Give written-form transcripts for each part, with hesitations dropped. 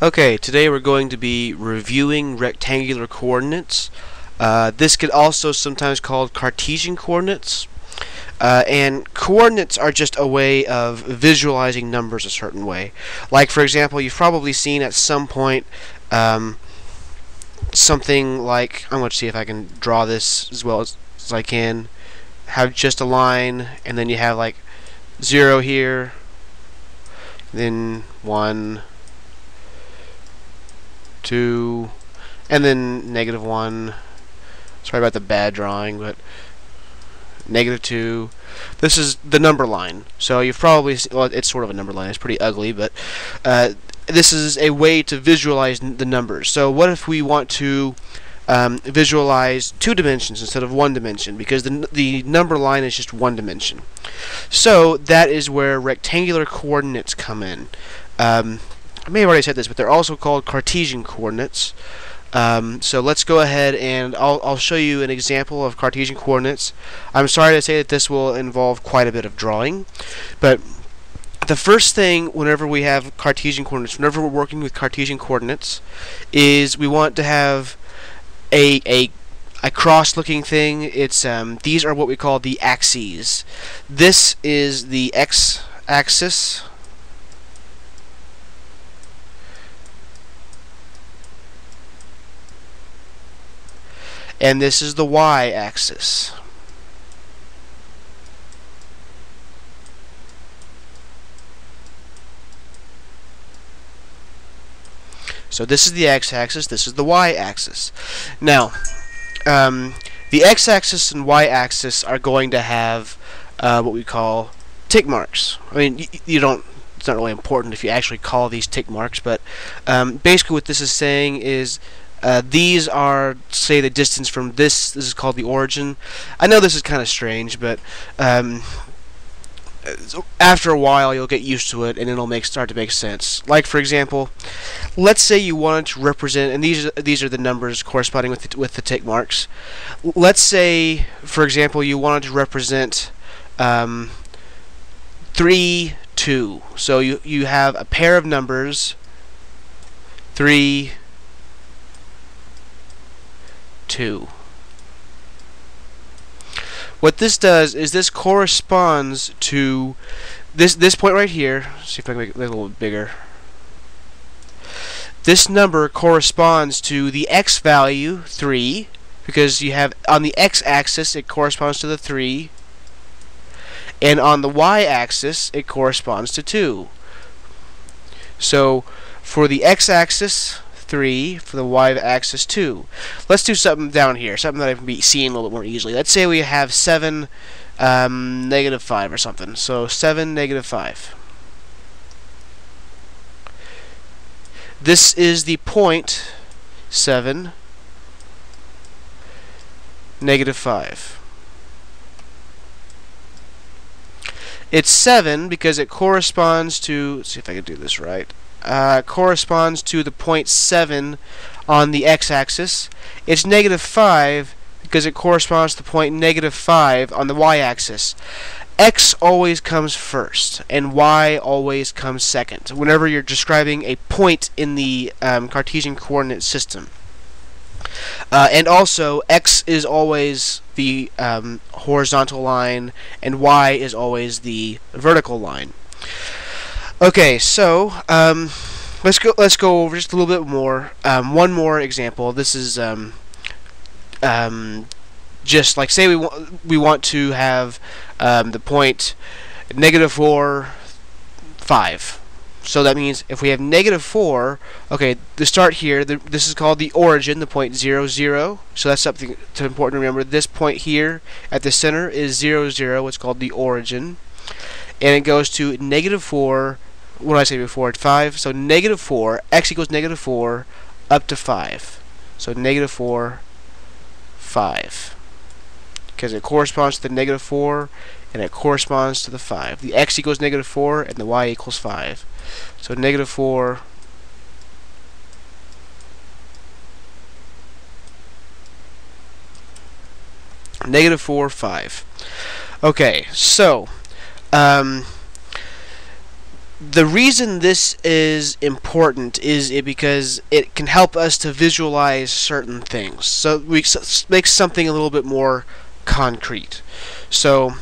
Okay, today we're going to be reviewing rectangular coordinates. This could also sometimes called Cartesian coordinates. And coordinates are just a way of visualizing numbers a certain way. Like, for example, you've probably seen at some point something like, I'm going to see if I can draw this as well as I can, have just a line, and then you have like 0 here, then 1, 2, and then -1. Sorry about the bad drawing, but -2. This is the number line. So you've probably well, it's sort of a number line. It's pretty ugly, but this is a way to visualize the numbers. So what if we want to visualize 2 dimensions instead of 1 dimension, because the number line is just 1 dimension. So that is where rectangular coordinates come in. I may have already said this, but they're also called Cartesian coordinates. So let's go ahead and I'll show you an example of Cartesian coordinates. I'm sorry to say that this will involve quite a bit of drawing, but the first thing whenever we have Cartesian coordinates, whenever we're working with Cartesian coordinates, is we want to have a cross-looking thing. It's these are what we call the axes. This is the x-axis. And this is the y-axis. So this is the x-axis, this is the y-axis. Now, the x-axis and y-axis are going to have what we call tick marks. I mean, you don't. It's not really important if you actually call these tick marks, but basically what this is saying is these are, say, the distance from this. This is called the origin. I know this is kind of strange, but after a while you'll get used to it and it'll start to make sense. Like, for example, let's say you wanted to represent, and these are the numbers corresponding with the tick marks. Let's say, for example, you wanted to represent 3, 2. So you have a pair of numbers 3, 2. What this does is this corresponds to this point right here. Let's see if I can make it a little bigger. This number corresponds to the x value 3, because you have on the x-axis it corresponds to the 3, and on the y-axis it corresponds to 2. So for the x-axis 3, for the y-axis 2. Let's do something down here, something that I can be seeing a little bit more easily. Let's say we have 7, -5 or something. So 7, -5. This is the point 7, -5. It's 7 because it corresponds to, let's see if I can do this right, corresponds to the point 7 on the x-axis. It's -5 because it corresponds to the point -5 on the y-axis. X always comes first, and y always comes second whenever you're describing a point in the Cartesian coordinate system. And also, x is always the horizontal line, and y is always the vertical line. Okay, so let's go over just a little bit more. One more example. This is just like, say we want to have the point -4, 5. So that means if we have -4, okay, to start here, this is called the origin, the point 0, 0. So that's something important to remember. This point here at the center is 0, 0. It's called the origin, and it goes to -4. What did I say before? 5. So -4, x equals -4 up to 5. So -4, 5. Because it corresponds to the -4 and it corresponds to the 5. The x equals -4 and the y equals 5. So -4, -4, 5. Okay, so The reason this is important is because it can help us to visualize certain things. So we make something a little bit more concrete. So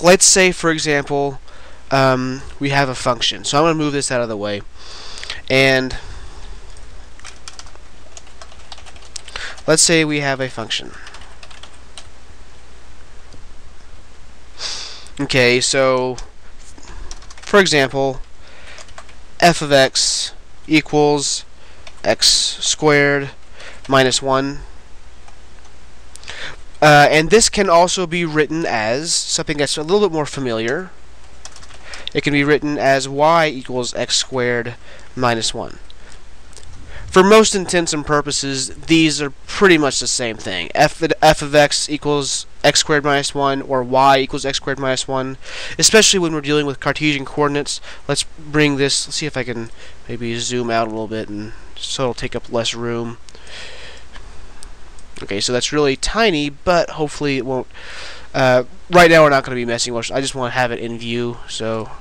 let's say, for example, we have a function. So I'm going to move this out of the way. And let's say we have a function. Okay, so for example, f of x equals x squared minus 1. And this can also be written as something that's a little bit more familiar. It can be written as y equals x squared minus 1. For most intents and purposes, these are pretty much the same thing. F of x equals x squared minus 1, or y equals x squared minus 1, especially when we're dealing with Cartesian coordinates. Let's bring this, let's see if I can maybe zoom out a little bit, and so it'll take up less room. Okay, so that's really tiny, but hopefully it won't. Right now we're not going to be messing with it. I just want to have it in view, so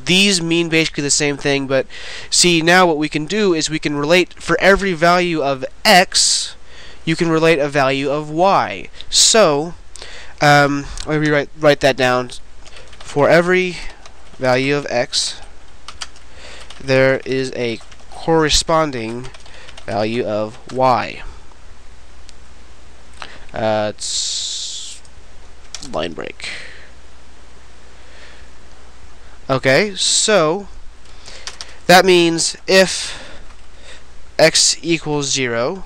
these mean basically the same thing, but see, now what we can do is we can relate for every value of x, you can relate a value of y. So let me write that down. For every value of x, there is a corresponding value of y. It's line break. Okay, so that means if x equals 0,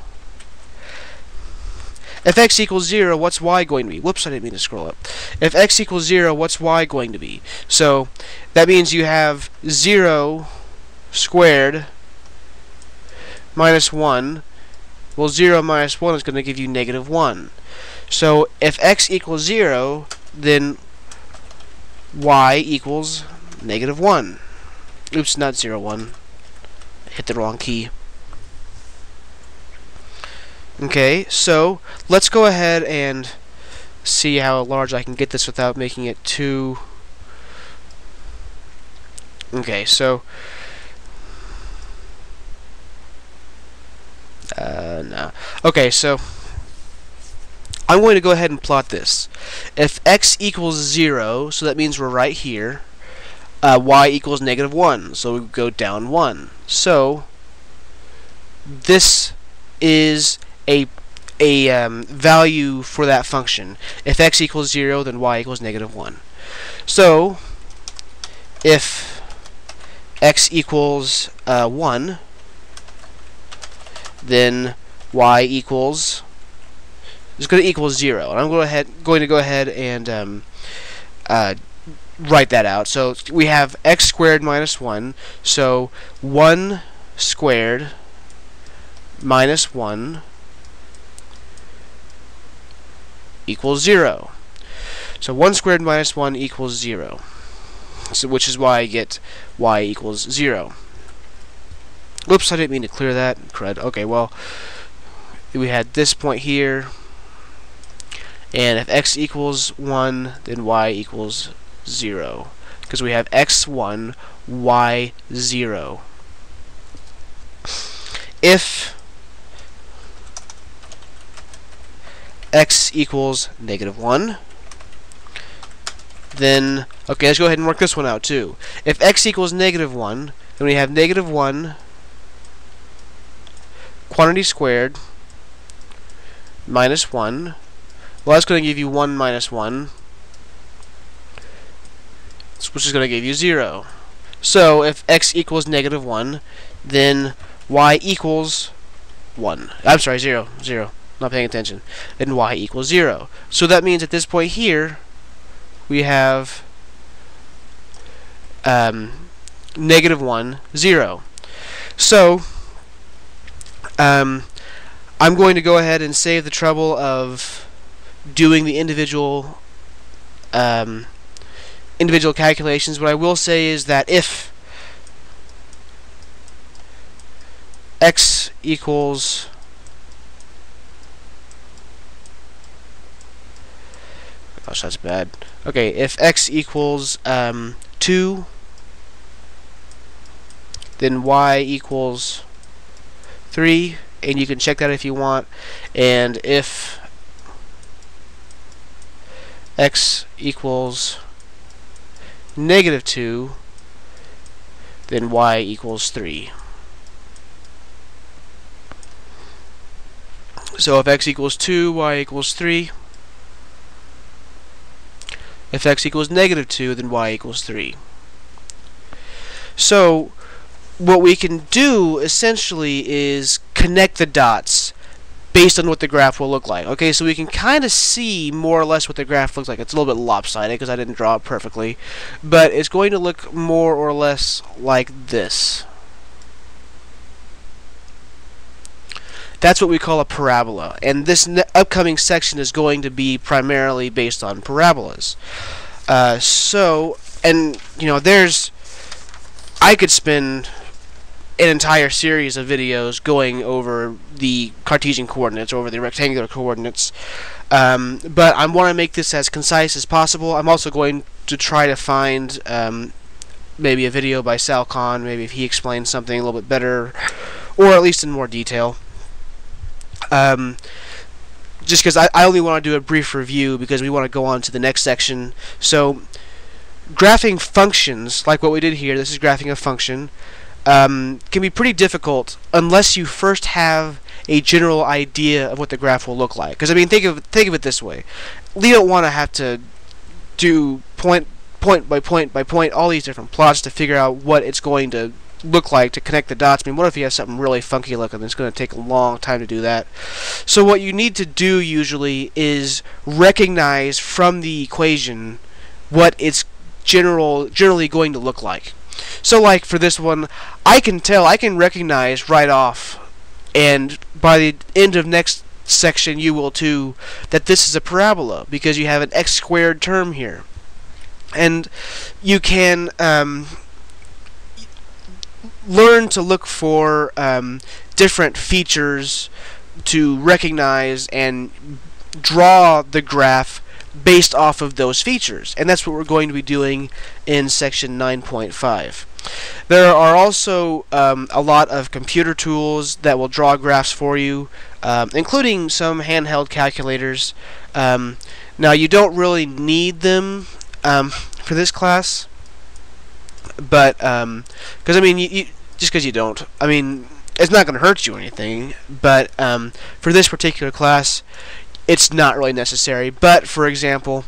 if x equals 0, what's y going to be? Whoops, I didn't mean to scroll up. If x equals 0, what's y going to be? So that means you have 0 squared minus 1. Well, 0 minus 1 is going to give you negative 1. So if x equals 0, then y equals negative 1. Oops, not 0, 1. Hit the wrong key. Okay, so let's go ahead and see how large I can get this without making it too... Okay, so... no. Okay, so I'm going to go ahead and plot this. If x equals 0, so that means we're right here, y equals negative 1, so we go down 1. So this is a value for that function. If x equals 0, then y equals negative 1. So if x equals 1, then y equals is going to equal 0. And I'm going to go ahead and write that out. So we have x squared minus 1. So 1 squared minus 1 equals 0. So 1 squared minus 1 equals 0. So which is why I get y equals 0. Whoops, I didn't mean to clear that. Crud. Okay, well, we had this point here, and if x equals 1, then y equals 0, because we have x1, y 0. If x equals negative 1, then, okay, let's go ahead and work this one out too. If x equals negative 1, then we have negative 1 quantity squared minus 1. Well, that's going to give you 1 minus 1, which is going to give you 0. So if x equals negative 1, then y equals 1. I'm sorry, 0. 0. Not paying attention. Then y equals 0. So that means at this point here, we have negative 1, 0. So I'm going to go ahead and save the trouble of doing the individual calculations. What I will say is that if x equals gosh, that's bad. Okay, if x equals 2, then y equals 3, and you can check that if you want. And if x equals -2, then y equals 3. So if x equals 2, y equals 3. If x equals -2, then y equals 3. So what we can do essentially is connect the dots based on what the graph will look like. Okay, so we can kind of see more or less what the graph looks like. It's a little bit lopsided because I didn't draw it perfectly, but it's going to look more or less like this. That's what we call a parabola, and this upcoming section is going to be primarily based on parabolas. I could spend an entire series of videos going over the Cartesian coordinates, over the rectangular coordinates, but I want to make this as concise as possible. I'm also going to try to find maybe a video by Sal Khan, maybe if he explains something a little bit better, or at least in more detail. Just because I only want to do a brief review because we want to go on to the next section. So, graphing functions, like what we did here, this is graphing a function, can be pretty difficult unless you first have a general idea of what the graph will look like. Because I mean, think of it this way: you don't want to have to do point by point by point all these different plots to figure out what it's going to look like to connect the dots. I mean, what if you have something really funky looking? It's going to take a long time to do that. So what you need to do usually is recognize from the equation what it's generally going to look like. So like for this one, I can recognize right off, and by the end of next section you will too, that this is a parabola because you have an x squared term here. And you can learn to look for different features to recognize and draw the graph based off of those features, and that's what we're going to be doing in section 9.5. There are also a lot of computer tools that will draw graphs for you, including some handheld calculators. Now you don't really need them for this class, but because I mean, just because you don't, I mean, it's not going to hurt you or anything. But for this particular class, it's not really necessary. But for example,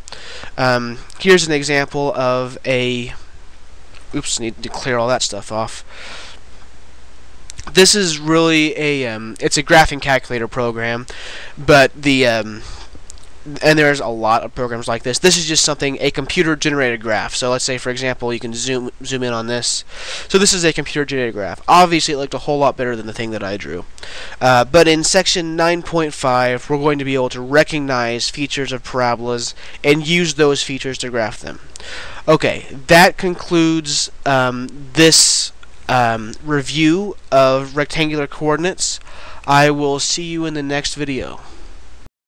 here's an example of a. Oops, need to clear all that stuff off. This is really a it's a graphing calculator program, but the and there's a lot of programs like this. This is just a computer-generated graph. So let's say, for example, you can zoom in on this. So this is a computer-generated graph. Obviously, it looked a whole lot better than the thing that I drew. But in section 9.5, we're going to be able to recognize features of parabolas and use those features to graph them. Okay, that concludes this review of rectangular coordinates. I will see you in the next video.